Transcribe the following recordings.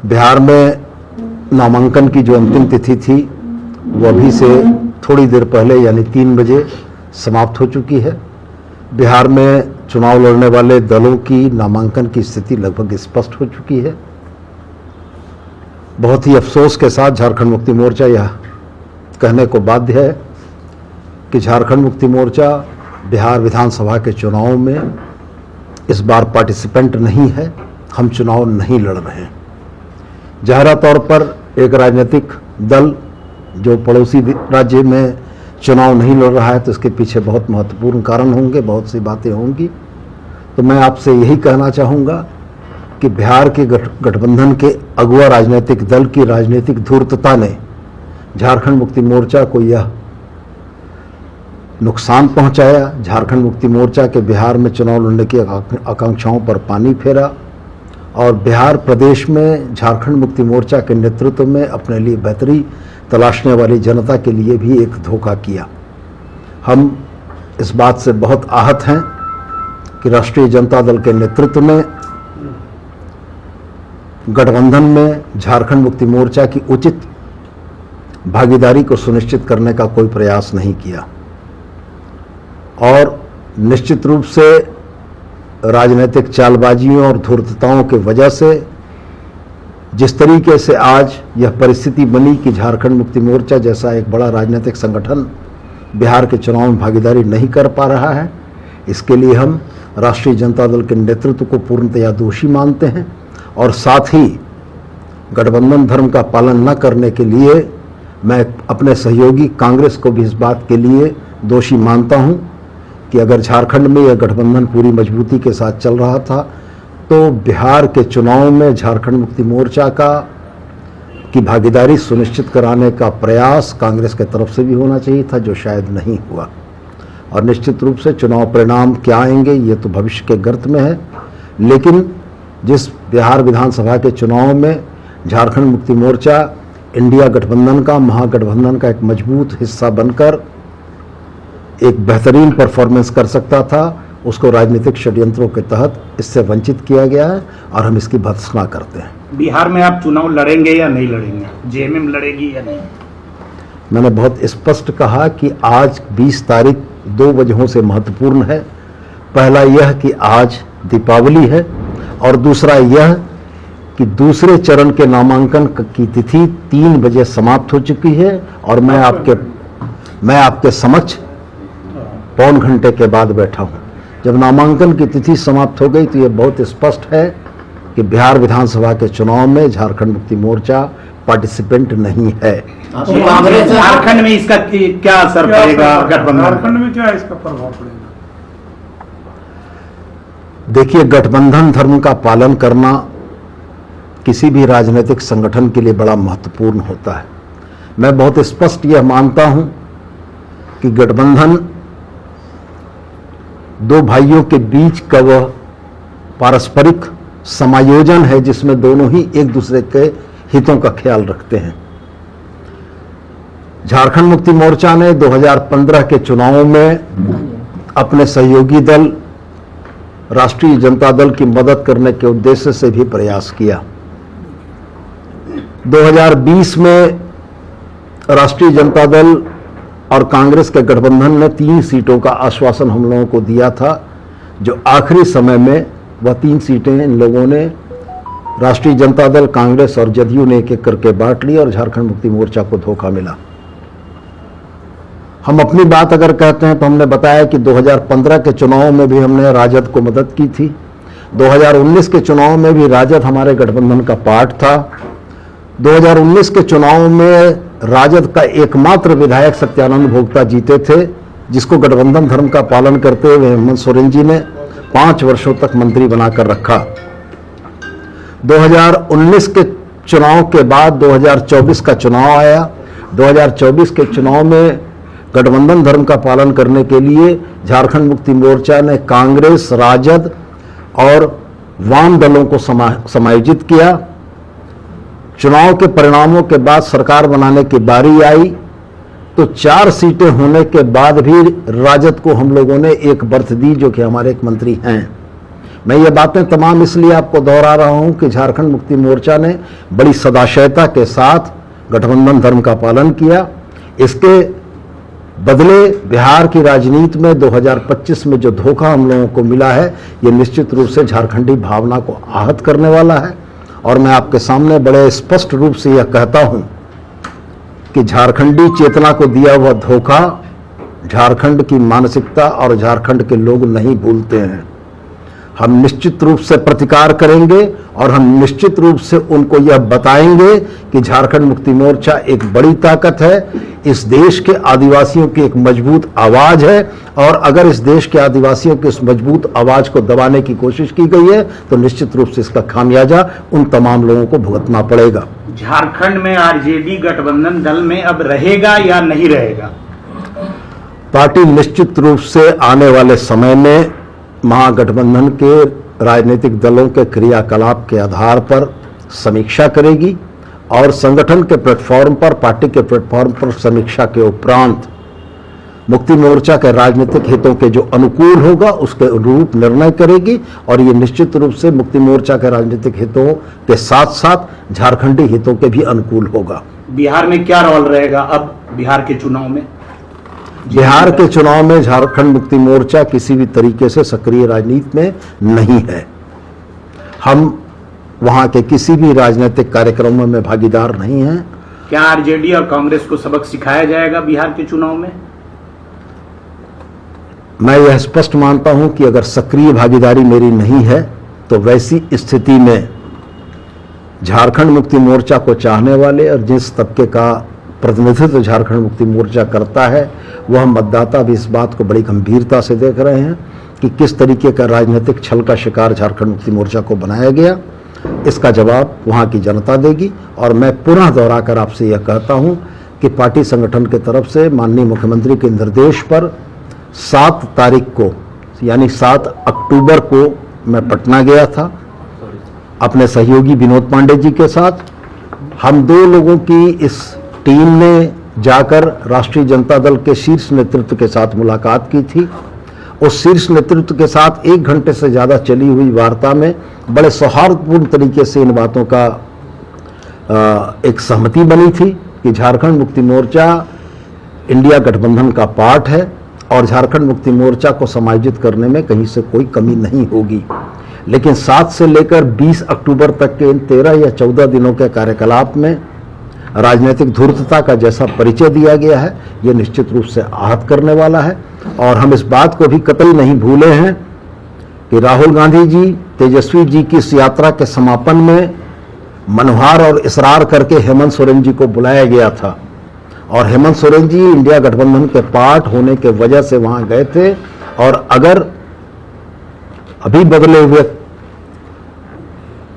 बिहार में नामांकन की जो अंतिम तिथि थी वो अभी से थोड़ी देर पहले यानी 3 बजे समाप्त हो चुकी है। बिहार में चुनाव लड़ने वाले दलों की नामांकन की स्थिति लगभग स्पष्ट हो चुकी है। बहुत ही अफसोस के साथ झारखंड मुक्ति मोर्चा यह कहने को बाध्य है कि झारखंड मुक्ति मोर्चा बिहार विधानसभा के चुनाव में इस बार पार्टिसिपेंट नहीं है। हम चुनाव नहीं लड़ रहे हैं। जाहिरा तौर पर एक राजनीतिक दल जो पड़ोसी राज्य में चुनाव नहीं लड़ रहा है तो इसके पीछे बहुत महत्वपूर्ण कारण होंगे, बहुत सी बातें होंगी। तो मैं आपसे यही कहना चाहूँगा कि बिहार के गठबंधन के अगुआ राजनीतिक दल की राजनीतिक धूर्तता ने झारखंड मुक्ति मोर्चा को यह नुकसान पहुंचाया। झारखंड मुक्ति मोर्चा के बिहार में चुनाव लड़ने की आकांक्षाओं पर पानी फेरा और बिहार प्रदेश में झारखंड मुक्ति मोर्चा के नेतृत्व में अपने लिए बेहतरी तलाशने वाली जनता के लिए भी एक धोखा किया। हम इस बात से बहुत आहत हैं कि राष्ट्रीय जनता दल के नेतृत्व में गठबंधन में झारखंड मुक्ति मोर्चा की उचित भागीदारी को सुनिश्चित करने का कोई प्रयास नहीं किया और निश्चित रूप से राजनीतिक चालबाजियों और धूर्तताओं की वजह से जिस तरीके से आज यह परिस्थिति बनी कि झारखंड मुक्ति मोर्चा जैसा एक बड़ा राजनीतिक संगठन बिहार के चुनाव में भागीदारी नहीं कर पा रहा है, इसके लिए हम राष्ट्रीय जनता दल के नेतृत्व को पूर्णतया दोषी मानते हैं और साथ ही गठबंधन धर्म का पालन न करने के लिए मैं अपने सहयोगी कांग्रेस को भी इस बात के लिए दोषी मानता हूं कि अगर झारखंड में यह गठबंधन पूरी मजबूती के साथ चल रहा था तो बिहार के चुनाव में झारखंड मुक्ति मोर्चा की भागीदारी सुनिश्चित कराने का प्रयास कांग्रेस की तरफ से भी होना चाहिए था, जो शायद नहीं हुआ। और निश्चित रूप से चुनाव परिणाम क्या आएंगे ये तो भविष्य के गर्त में है, लेकिन जिस बिहार विधानसभा के चुनाव में झारखंड मुक्ति मोर्चा इंडिया गठबंधन का, महागठबंधन का एक मजबूत हिस्सा बनकर एक बेहतरीन परफॉर्मेंस कर सकता था, उसको राजनीतिक षड्यंत्रों के तहत इससे वंचित किया गया है और हम इसकी भर्त्सना करते हैं। बिहार में आप चुनाव लड़ेंगे या नहीं लड़ेंगे? जेएमएम लड़ेगी या नहीं? मैंने बहुत स्पष्ट कहा कि आज 20 तारीख 2 वजहों से महत्वपूर्ण है। पहला यह कि आज दीपावली है और दूसरा यह कि दूसरे चरण के नामांकन की तिथि 3 बजे समाप्त हो चुकी है और मैं आपके समक्ष पौन घंटे के बाद बैठा हूं। जब नामांकन की तिथि समाप्त हो गई तो यह बहुत स्पष्ट है कि बिहार विधानसभा के चुनाव में झारखंड मुक्ति मोर्चा पार्टिसिपेंट नहीं है। कांग्रेस झारखंड में इसका क्या असर पड़ेगा? गठबंधन झारखंड में क्या इसका प्रभाव पड़ेगा? देखिए, गठबंधन धर्म का पालन करना किसी भी राजनीतिक संगठन के लिए बड़ा महत्वपूर्ण होता है। मैं बहुत स्पष्ट यह मानता हूं कि गठबंधन 2 भाइयों के बीच का वह पारस्परिक समायोजन है जिसमें दोनों ही एक दूसरे के हितों का ख्याल रखते हैं। झारखंड मुक्ति मोर्चा ने 2015 के चुनावों में अपने सहयोगी दल राष्ट्रीय जनता दल की मदद करने के उद्देश्य से भी प्रयास किया। 2020 में राष्ट्रीय जनता दल और कांग्रेस के गठबंधन ने 3 सीटों का आश्वासन हम लोगों को दिया था, जो आखिरी समय में वह 3 सीटें इन लोगों ने राष्ट्रीय जनता दल, कांग्रेस और जदयू ने एक-एक करके बांट ली और झारखंड मुक्ति मोर्चा को धोखा मिला। हम अपनी बात अगर कहते हैं तो हमने बताया कि 2015 के चुनाव में भी हमने राजद को मदद की थी। 2019 के चुनाव में भी राजद हमारे गठबंधन का पार्ट था। 2019 के चुनाव में राजद का एकमात्र विधायक सत्यानंद भोक्ता जीते थे, जिसको गठबंधन धर्म का पालन करते हुए हेमंत सोरेन जी ने 5 वर्षों तक मंत्री बनाकर रखा। 2019 के चुनाव के बाद 2024 का चुनाव आया। 2024 के चुनाव में गठबंधन धर्म का पालन करने के लिए झारखंड मुक्ति मोर्चा ने कांग्रेस, राजद और वाम दलों को समायोजित किया। चुनाव के परिणामों के बाद सरकार बनाने की बारी आई तो 4 सीटें होने के बाद भी राजद को हम लोगों ने एक बर्थ दी, जो कि हमारे एक मंत्री हैं। मैं ये बातें तमाम इसलिए आपको दोहरा रहा हूं कि झारखंड मुक्ति मोर्चा ने बड़ी सदाशयता के साथ गठबंधन धर्म का पालन किया। इसके बदले बिहार की राजनीति में 2025 में जो धोखा हम लोगों को मिला है, ये निश्चित रूप से झारखंडी भावना को आहत करने वाला है। और मैं आपके सामने बड़े स्पष्ट रूप से यह कहता हूं कि झारखंडी चेतना को दिया हुआ धोखा झारखंड की मानसिकता और झारखंड के लोग नहीं भूलते हैं। हम निश्चित रूप से प्रतिकार करेंगे और हम निश्चित रूप से उनको यह बताएंगे कि झारखंड मुक्ति मोर्चा एक बड़ी ताकत है, इस देश के आदिवासियों की एक मजबूत आवाज है, और अगर इस देश के आदिवासियों की उस मजबूत आवाज को दबाने की कोशिश की गई है तो निश्चित रूप से इसका खामियाजा उन तमाम लोगों को भुगतना पड़ेगा। झारखंड में आरजेडी गठबंधन दल में अब रहेगा या नहीं रहेगा? पार्टी निश्चित रूप से आने वाले समय में महागठबंधन के राजनीतिक दलों के क्रियाकलाप के आधार पर समीक्षा करेगी और संगठन के प्लेटफॉर्म पर, पार्टी के प्लेटफॉर्म पर समीक्षा के उपरांत मुक्ति मोर्चा के राजनीतिक हितों के जो अनुकूल होगा उसके अनुरूप निर्णय करेगी। और ये निश्चित रूप से मुक्ति मोर्चा के राजनीतिक हितों के साथ साथ झारखंडी हितों के भी अनुकूल होगा। बिहार में क्या रोल रहेगा अब बिहार के चुनाव में? बिहार के चुनाव में झारखंड मुक्ति मोर्चा किसी भी तरीके से सक्रिय राजनीति में नहीं है। हम वहां के किसी भी राजनीतिक कार्यक्रमों में भागीदार नहीं हैं। क्या आरजेडी और कांग्रेस को सबक सिखाया जाएगा बिहार के चुनाव में? मैं यह स्पष्ट मानता हूं कि अगर सक्रिय भागीदारी मेरी नहीं है तो वैसी स्थिति में झारखंड मुक्ति मोर्चा को चाहने वाले और जिस तबके का प्रतिनिधित्व झारखंड मुक्ति मोर्चा करता है वह मतदाता भी इस बात को बड़ी गंभीरता से देख रहे हैं कि किस तरीके का राजनीतिक छल का शिकार झारखंड मुक्ति मोर्चा को बनाया गया। इसका जवाब वहां की जनता देगी। और मैं पुनः दोहराकर आपसे यह कहता हूं कि पार्टी संगठन की तरफ से माननीय मुख्यमंत्री के निर्देश पर 7 तारीख को यानी 7 अक्टूबर को मैं पटना गया था अपने सहयोगी विनोद पांडे जी के साथ। हम 2 लोगों की इस टीम ने जाकर राष्ट्रीय जनता दल के शीर्ष नेतृत्व के साथ मुलाकात की थी। उस शीर्ष नेतृत्व के साथ 1 घंटे से ज़्यादा चली हुई वार्ता में बड़े सौहार्दपूर्ण तरीके से इन बातों का एक सहमति बनी थी कि झारखंड मुक्ति मोर्चा इंडिया गठबंधन का पार्ट है और झारखंड मुक्ति मोर्चा को समायोजित करने में कहीं से कोई कमी नहीं होगी। लेकिन 7 से लेकर 20 अक्टूबर तक के इन 13 या 14 दिनों के कार्यकलाप में राजनीतिक धूर्तता का जैसा परिचय दिया गया है यह निश्चित रूप से आहत करने वाला है। और हम इस बात को भी कतई नहीं भूले हैं कि राहुल गांधी जी, तेजस्वी जी की इस यात्रा के समापन में मनोहार और इसरार करके हेमंत सोरेन जी को बुलाया गया था और हेमंत सोरेन जी इंडिया गठबंधन के पार्ट होने के वजह से वहां गए थे। और अगर अभी बदले हुए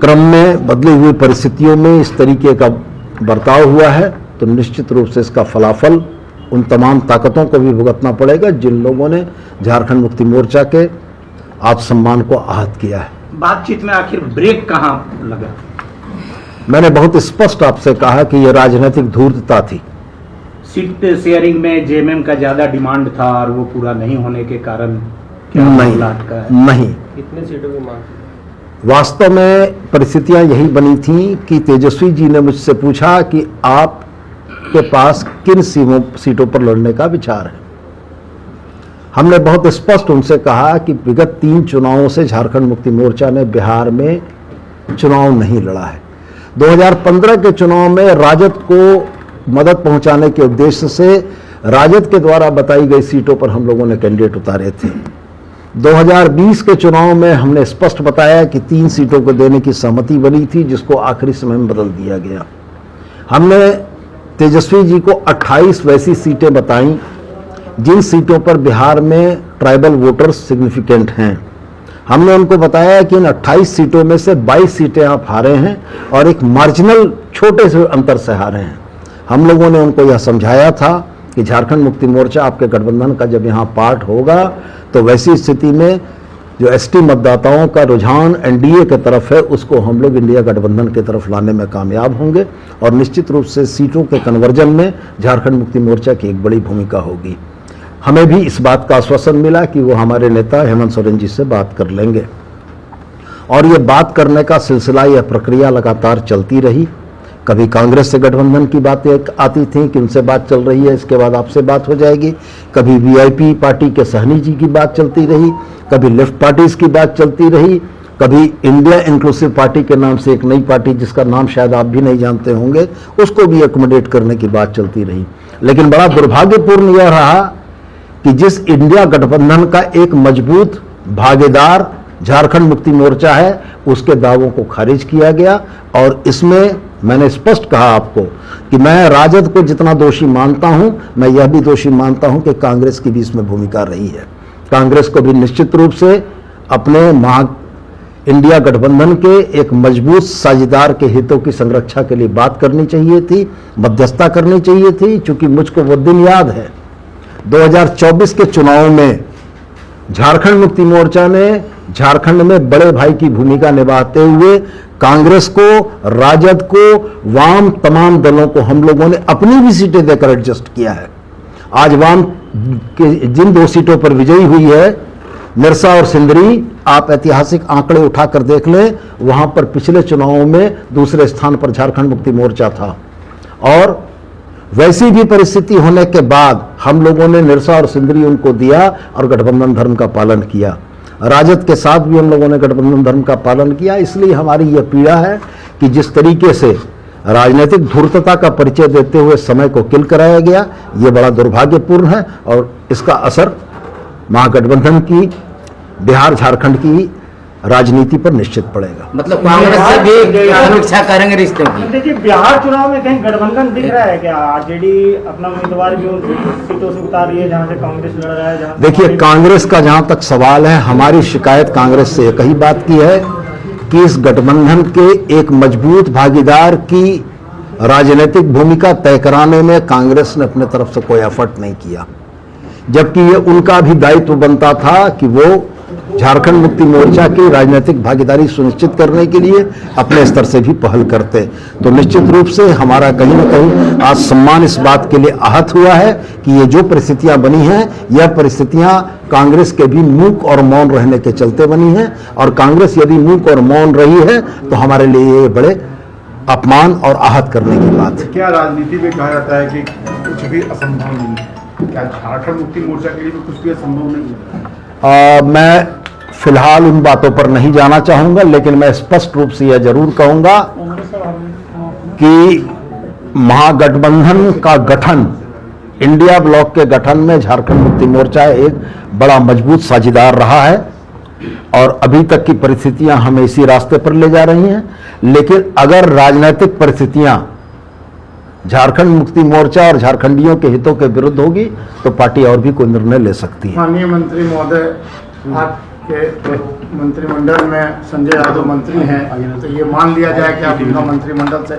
क्रम में, बदली हुई परिस्थितियों में इस तरीके का बर्ताव हुआ है तो निश्चित रूप से इसका फलाफल उन तमाम ताकतों को भी भुगतना पड़ेगा जिन लोगों ने झारखंड मुक्ति मोर्चा के आत्मसम्मान को आहत किया है। बातचीत में आखिर ब्रेक कहां लगा? मैंने बहुत स्पष्ट आपसे कहा कि यह राजनीतिक धूर्तता थी। सीट शेयरिंग में जेएमएम का ज्यादा डिमांड था और वो पूरा नहीं होने के कारण क्या मामला अटका है? नहीं, कितने सीटों की मांग? वास्तव में परिस्थितियां यही बनी थी कि तेजस्वी जी ने मुझसे पूछा कि आपके पास किन सीटों पर लड़ने का विचार है। हमने बहुत स्पष्ट उनसे कहा कि विगत 3 चुनावों से झारखंड मुक्ति मोर्चा ने बिहार में चुनाव नहीं लड़ा है। 2015 के चुनाव में राजद को मदद पहुंचाने के उद्देश्य से राजद के द्वारा बताई गई सीटों पर हम लोगों ने कैंडिडेट उतारे थे। 2020 के चुनाव में हमने स्पष्ट बताया कि 3 सीटों को देने की सहमति बनी थी जिसको आखिरी समय में बदल दिया गया। हमने तेजस्वी जी को 28 वैसी सीटें बताई जिन सीटों पर बिहार में ट्राइबल वोटर्स सिग्निफिकेंट हैं। हमने उनको बताया कि इन 28 सीटों में से 22 सीटें आप हारे हैं और एक मार्जिनल छोटे से अंतर से हारे हैं। हम लोगों ने उनको यह समझाया था कि झारखंड मुक्ति मोर्चा आपके गठबंधन का जब यहाँ पार्ट होगा तो वैसी स्थिति में जो एसटी मतदाताओं का रुझान एनडीए की तरफ है उसको हम लोग इंडिया गठबंधन की तरफ लाने में कामयाब होंगे और निश्चित रूप से सीटों के कन्वर्जन में झारखंड मुक्ति मोर्चा की एक बड़ी भूमिका होगी। हमें भी इस बात का आश्वासन मिला कि वो हमारे नेता हेमंत सोरेन जी से बात कर लेंगे। और ये बात करने का सिलसिला, यह प्रक्रिया लगातार चलती रही। कभी कांग्रेस से गठबंधन की बातें आती थी कि उनसे बात चल रही है, इसके बाद आपसे बात हो जाएगी। कभी वीआईपी पार्टी के सहनी जी की बात चलती रही, कभी लेफ्ट पार्टीज की बात चलती रही, कभी इंडिया इंक्लूसिव पार्टी के नाम से एक नई पार्टी जिसका नाम शायद आप भी नहीं जानते होंगे, उसको भी एकोमोडेट करने की बात चलती रही। लेकिन बड़ा दुर्भाग्यपूर्ण यह रहा कि जिस इंडिया गठबंधन का एक मजबूत भागीदार झारखंड मुक्ति मोर्चा है, उसके दावों को खारिज किया गया। और इसमें मैंने स्पष्ट कहा आपको कि मैं राजद को जितना दोषी मानता हूं, मैं यह भी दोषी मानता हूं कि कांग्रेस की भी इसमें भूमिका रही है। कांग्रेस को भी निश्चित रूप से अपने इंडिया गठबंधन के एक मजबूत साझेदार के हितों की संरक्षा के लिए बात करनी चाहिए थी, मध्यस्थता करनी चाहिए थी। चूंकि मुझको वो दिन याद है 2024 के चुनाव में झारखंड मुक्ति मोर्चा ने झारखंड में बड़े भाई की भूमिका निभाते हुए कांग्रेस को, राजद को, वाम तमाम दलों को हम लोगों ने अपनी भी सीटें देकर एडजस्ट किया है। आज वाम के जिन 2 सीटों पर विजयी हुई है, निरसा और सिंदरी, आप ऐतिहासिक आंकड़े उठाकर देख लें, वहां पर पिछले चुनावों में दूसरे स्थान पर झारखंड मुक्ति मोर्चा था। और वैसी भी परिस्थिति होने के बाद हम लोगों ने निरसा और सिंदरी उनको दिया और गठबंधन धर्म का पालन किया। राजद के साथ भी हम लोगों ने गठबंधन धर्म का पालन किया। इसलिए हमारी यह पीड़ा है कि जिस तरीके से राजनीतिक धूर्तता का परिचय देते हुए समय को किल कराया गया, यह बड़ा दुर्भाग्यपूर्ण है और इसका असर महागठबंधन की बिहार झारखंड की राजनीति पर निश्चित पड़ेगा। मतलब कांग्रेस से भी समीक्षा करेंगे रिश्तों की। देखिए, बिहार चुनाव में कहीं गठबंधन दिख रहा है क्या? आरजेडी अपना उम्मीदवार भी उन सीटों से उतार रही है जहां से कांग्रेस लड़ रहा है। देखिए, कांग्रेस का जहां तक सवाल है, हमारी शिकायत कांग्रेस से एक ही बात की है कि इस गठबंधन के एक मजबूत भागीदार की राजनीतिक भूमिका तय कराने में कांग्रेस ने अपने तरफ से कोई एफर्ट नहीं किया, जबकि ये उनका भी दायित्व बनता था कि वो झारखंड मुक्ति मोर्चा की राजनीतिक भागीदारी सुनिश्चित करने के लिए अपने स्तर से भी पहल करते। तो निश्चित रूप से हमारा कहीं न कहीं आज सम्मान इस बात के लिए आहत हुआ है कि ये जो परिस्थितियां बनी हैं, यह परिस्थितियां कांग्रेस के भी मूक और मौन रहने के चलते बनी हैं। और कांग्रेस यदि मूक और मौन रही है तो हमारे लिए ये बड़े अपमान और आहत करने की बात है। क्या राजनीति में कहा जाता है कि कुछ भी असंभव नहीं है? क्या झारखंड मुक्ति मोर्चा के लिए भी कुछ भी असंभव नहीं है? मैं फिलहाल उन बातों पर नहीं जाना चाहूंगा, लेकिन मैं स्पष्ट रूप से यह जरूर कहूंगा कि महागठबंधन का गठन, इंडिया ब्लॉक के गठन में झारखंड मुक्ति मोर्चा एक बड़ा मजबूत साझेदार रहा है और अभी तक की परिस्थितियां हमें इसी रास्ते पर ले जा रही हैं। लेकिन अगर राजनीतिक परिस्थितियां झारखंड मुक्ति मोर्चा और झारखंडियों के हितों के विरुद्ध होगी तो पार्टी और भी कोई निर्णय ले सकती है। माननीय मंत्री महोदय, आपके मंत्रिमंडल में संजय यादव मंत्री हैं, तो ये मान लिया जाए कि आप उनका मंत्रिमंडल से